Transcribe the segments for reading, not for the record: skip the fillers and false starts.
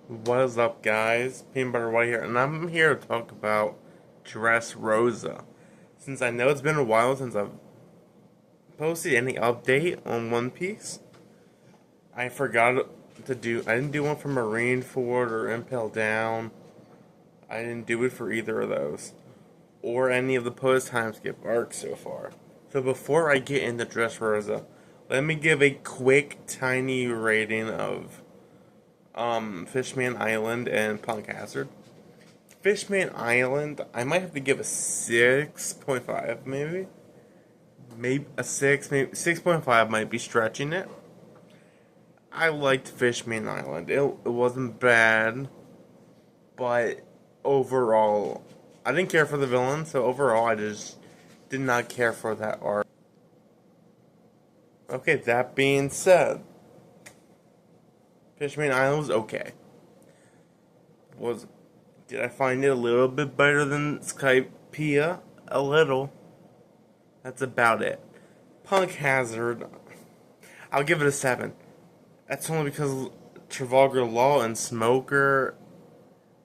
What is up, guys? Peanut Butter White here, and I'm here to talk about Dressrosa. Since I know it's been a while since I've posted any update on One Piece, I forgot I didn't do one for Marineford or Impel Down. I didn't do it for either of those, or any of the post time skip arcs so far. So before I get into Dressrosa, let me give a quick, tiny rating of Fishman Island and Punk Hazard. Fishman Island, I might have to give a 6.5, maybe. Maybe a 6, maybe 6.5 might be stretching it. I liked Fishman Island. It wasn't bad, but overall, I didn't care for the villain, so overall, I just did not care for that arc. Okay, that being said, Fishman Island was okay. Was Did I find it a little bit better than Skypiea? A little. That's about it. Punk Hazard, I'll give it a 7. That's only because Trafalgar Law and Smoker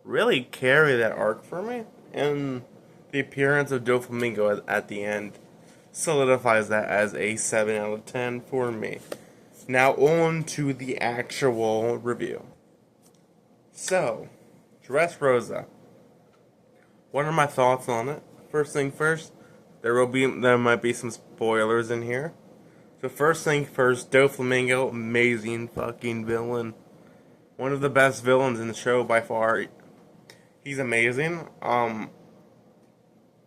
really carry that arc for me. And the appearance of Doflamingo at the end solidifies that as a 7 out of 10 for me. Now on to the actual review. So, Dressrosa. What are my thoughts on it? First thing first, there might be some spoilers in here. So first thing first, Doflamingo, amazing fucking villain. One of the best villains in the show by far. He's amazing.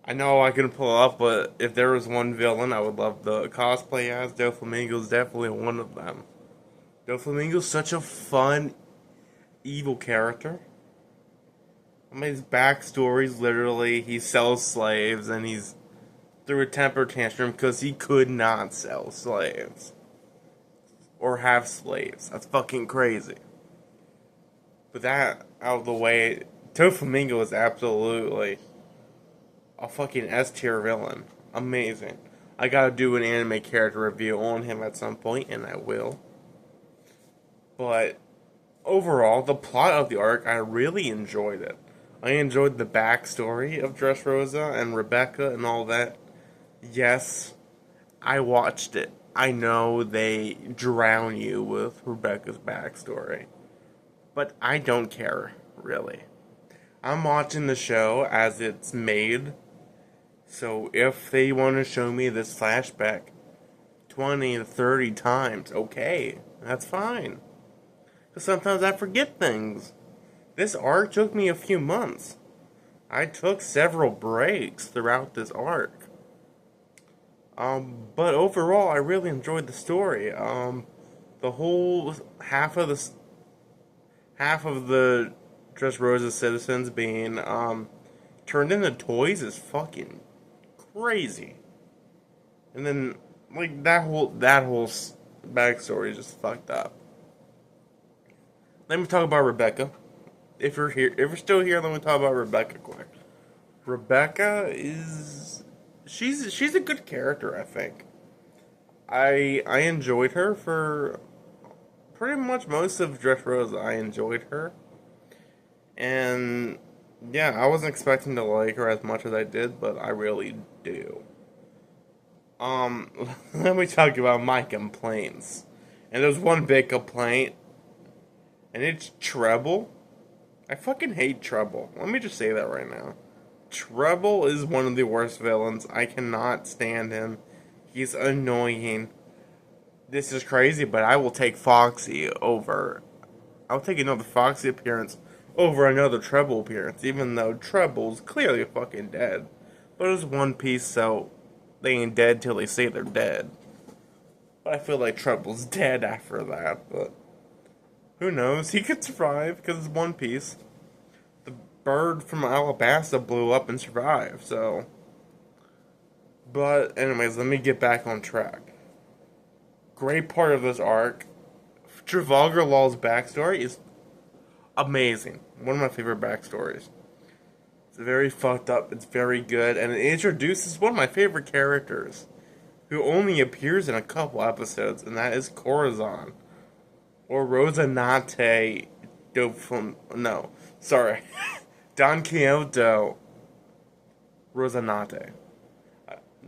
I know I can pull up, but if there was one villain I would love the cosplay as, Doflamingo's definitely one of them. Doflamingo's such a fun, evil character. I mean, his backstory is literally he sells slaves and he's threw a temper tantrum because he could not sell slaves or have slaves. That's fucking crazy. But that out of the way, Doflamingo is absolutely a fucking S tier villain. Amazing. I gotta do an anime character review on him at some point, and I will. But overall, the plot of the arc, I really enjoyed it. I enjoyed the backstory of Dressrosa and Rebecca and all that. Yes, I watched it. I know they drown you with Rebecca's backstory. But I don't care, really. I'm watching the show as it's made. So if they want to show me this flashback 20 to 30 times, okay, that's fine. Because sometimes I forget things. This arc took me a few months. I took several breaks throughout this arc. But overall, I really enjoyed the story. The whole half of the Dressrosa citizens being turned into toys is fucking crazy. And then like that whole backstory is just fucked up. Let me talk about Rebecca. If you're still here, let me talk about Rebecca quick. Rebecca is she's a good character, I think. I enjoyed her for pretty much most of Dressrosa. I enjoyed her. And yeah, I wasn't expecting to like her as much as I did, but I really do. Let me talk about my complaints. And there's one big complaint, and it's Treble. I fucking hate Treble. Let me just say that right now. Treble is one of the worst villains. I cannot stand him. He's annoying. This is crazy, but I will take Foxy over. I'll take another Foxy appearance over another Treble appearance, even though Treble's clearly fucking dead. But it's One Piece, so they ain't dead till they say they're dead. But I feel like Treble's dead after that, but who knows? He could survive because it's One Piece. The bird from Alabasta blew up and survived, so. But, anyways, let me get back on track. Great part of this arc. Trafalgar Law's backstory is amazing. One of my favorite backstories. It's very fucked up, it's very good, and it introduces one of my favorite characters who only appears in a couple episodes, and that is Corazon. Or Rosanate No, sorry. Don Quixote Rosanate.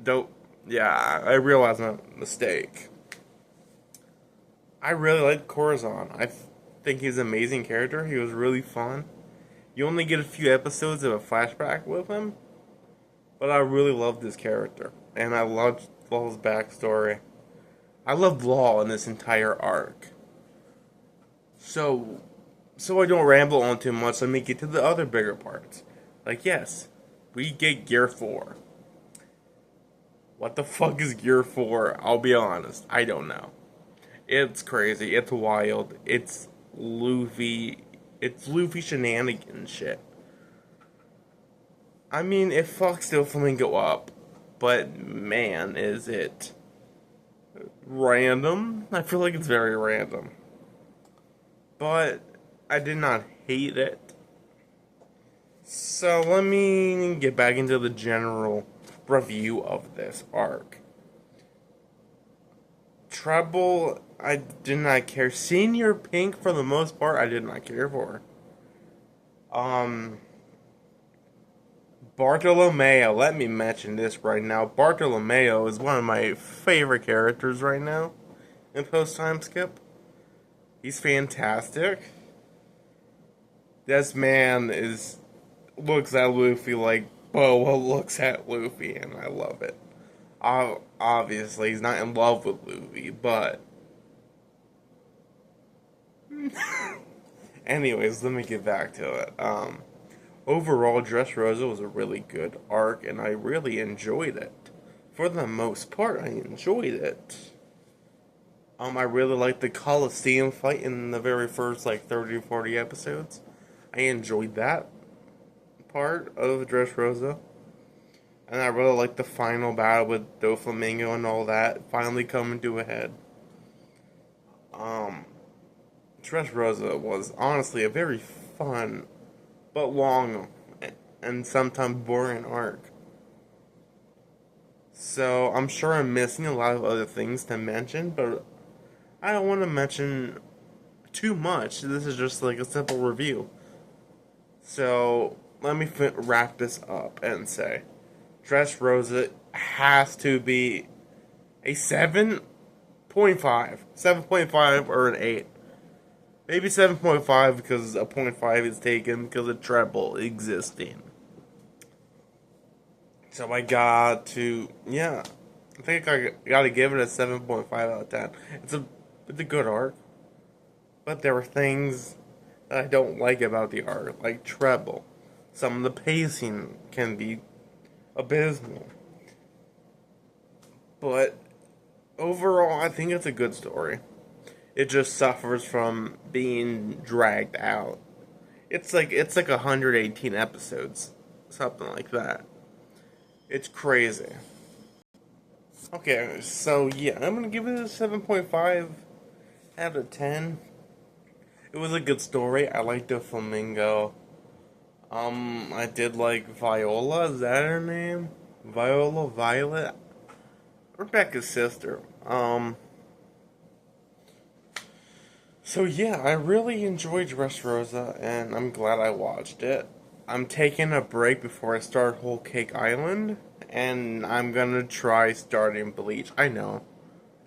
Don't. Yeah, I realized my mistake. I really like Corazon. Think he's an amazing character. He was really fun. You only get a few episodes of a flashback with him, but I really loved his character, and I loved Law's backstory. I loved Law in this entire arc. So, so I don't ramble on too much. Let me get to the other bigger parts. Like, yes, we get Gear 4. What the fuck is Gear 4? I'll be honest, I don't know. It's crazy. It's wild. It's Luffy. It's Luffy shenanigans shit. I mean, it fucks Doflamingo up, but man, is it random? I feel like it's very random. But I did not hate it. So let me get back into the general review of this arc. Treble, I did not care. Senior Pink, for the most part, I did not care for. Bartolomeo, let me mention this right now. Bartolomeo is one of my favorite characters right now in Post Time Skip. He's fantastic. This man looks at Luffy like Boa looks at Luffy, and I love it. Obviously, he's not in love with Luffy, but anyways, let me get back to it. Overall, Dressrosa was a really good arc, and I really enjoyed it. For the most part, I enjoyed it. I really liked the Coliseum fight in the very first, 30 or 40 episodes. I enjoyed that part of Dressrosa. And I really liked the final battle with Doflamingo and all that finally coming to a head. Dressrosa was honestly a very fun but long and sometimes boring arc. So I'm sure I'm missing a lot of other things to mention, but I don't want to mention too much. This is just like a simple review. So let me wrap this up and say Dressrosa has to be a 7.5. 7.5 or an 8. Maybe 7.5 because a 0.5 is taken because of Treble existing. So I got to, yeah, I think I gotta give it a 7.5 out of 10. It's a good arc, but there were things that I don't like about the arc, like Treble. Some of the pacing can be abysmal. But overall, I think it's a good story. It just suffers from being dragged out. It's like 118 episodes, something like that. It's crazy. Okay, so yeah, I'm gonna give it a 7.5 out of 10. It was a good story. I liked Doflamingo. I did like Viola. Is that her name? Violet. Rebecca's sister. So yeah, I really enjoyed Dressrosa, and I'm glad I watched it. I'm taking a break before I start Whole Cake Island, and I'm gonna try starting Bleach. I know.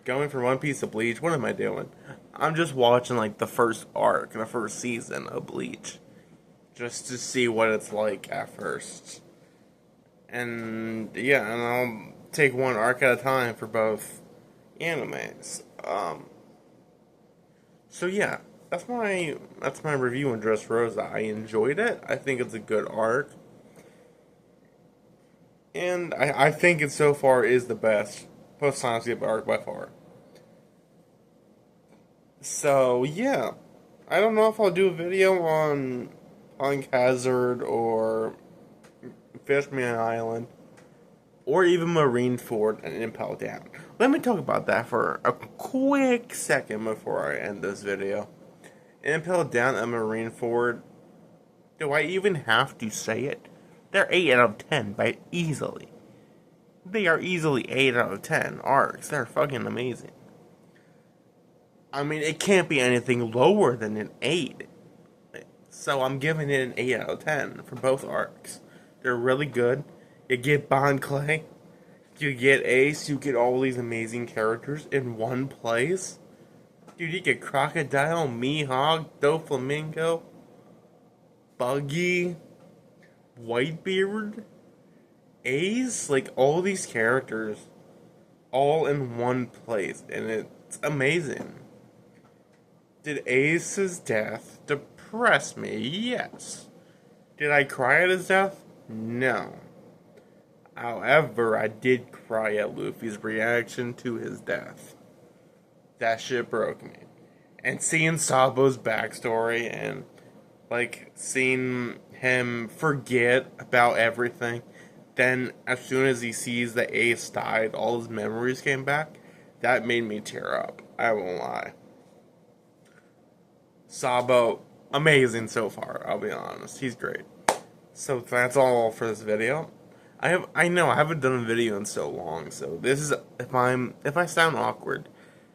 Going from One Piece to Bleach, what am I doing? I'm just watching the first arc, the first season of Bleach. Just to see what it's like at first. And yeah, and I'll take one arc at a time for both animes. So yeah, that's my review on Dressrosa. I enjoyed it. I think it's a good arc. And I think it so far is the best post-time skip arc by far. So yeah, I don't know if I'll do a video on Hazard or Fishman Island or even Marineford and Impel Down. Let me talk about that for a quick second before I end this video. Impel Down and Marineford, do I even have to say it? They're 8 out of 10 by easily. They are easily 8 out of 10 arcs. They're fucking amazing. I mean, it can't be anything lower than an 8. So I'm giving it an 8 out of 10 for both arcs. They're really good. You get Bond Clay, you get Ace, you get all these amazing characters in one place. Dude, you get Crocodile, Mihawk, Doflamingo, Buggy, Whitebeard, Ace, like all these characters all in one place, and it's amazing. Did Ace's death depress me? Yes. Did I cry at his death? No. However, I did cry at Luffy's reaction to his death. That shit broke me. And seeing Sabo's backstory and, like, seeing him forget about everything, then as soon as he sees that Ace died, all his memories came back, that made me tear up. I won't lie. Sabo, amazing so far, I'll be honest. He's great. So that's all for this video. I know I haven't done a video in so long, so this is if I sound awkward,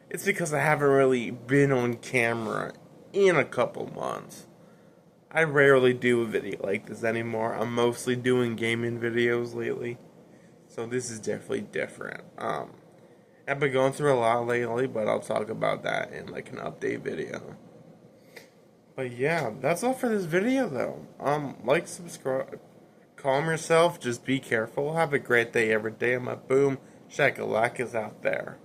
it's because I haven't really been on camera in a couple months. I rarely do a video like this anymore. I'm mostly doing gaming videos lately. So this is definitely different. I've been going through a lot lately, but I'll talk about that in like an update video. But yeah, that's all for this video though. Like, subscribe, calm yourself, just be careful. Have a great day every day. My boom shakalaka is out there.